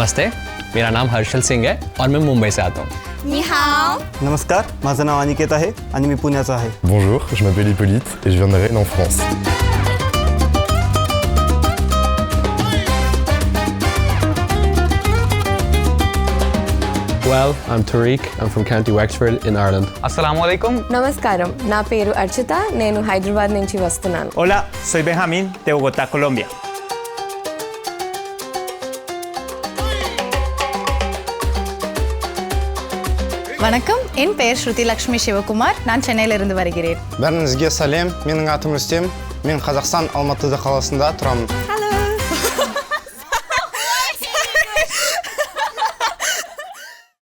नमस्ते, मेरा नाम हर्षल सिंह है और मैं मुंबई से आता हूँ. Ni hao. नमस्कार, माझं नाव अनिकेत आहे आणि मी पुण्याचा आहे. Bonjour, je m'appelle Hippolyte et je viens de Rennes en France. Well, I'm Tariq. I'm from County Wexford in Ireland. Assalamualaikum. నమస్కారం నా పేరు అర్చిత నేను హైదరాబాద్ నుంచి వస్తున్నాను Hola, soy Benjamín de Bogotá, Colombia. வணக்கம் என் பெயர் ஸ்ருதி லக்ஷ்மி சிவகுமார் நான் சென்னையிலிருந்து வருகிறேன் Бәріңізге сәлем, менің атым Рүстем, мен Қазақстан Алматы қаласында тұрамын.